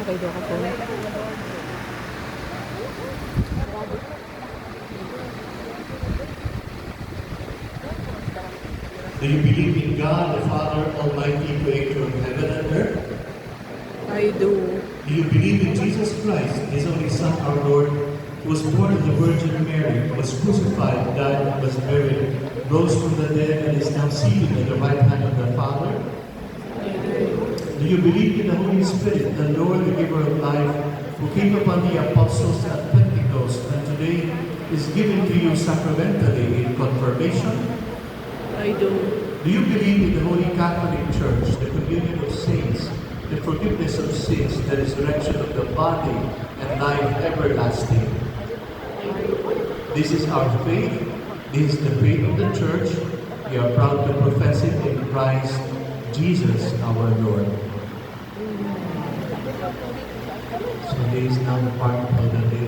kay Doka po. Do you believe in God, the Father Almighty, creator of heaven and earth? I do. Do you believe in Jesus Christ, His only Son, our Lord, who was born of the Virgin Mary, was crucified, died, was buried, rose from the dead, and is now seated at the right hand of the Father? Do you believe in the Holy Spirit, the Lord, the giver of life, who came upon the apostles at Pentecost, and today is given to you sacramentally in confirmation? I do. Do you believe in the Holy Catholic Church, the communion of saints, the forgiveness of sins, the resurrection of the body, and life everlasting? This is our faith. This is the faith of the Church. We are proud to profess it in Christ Jesus our Lord. So this is now the part of the day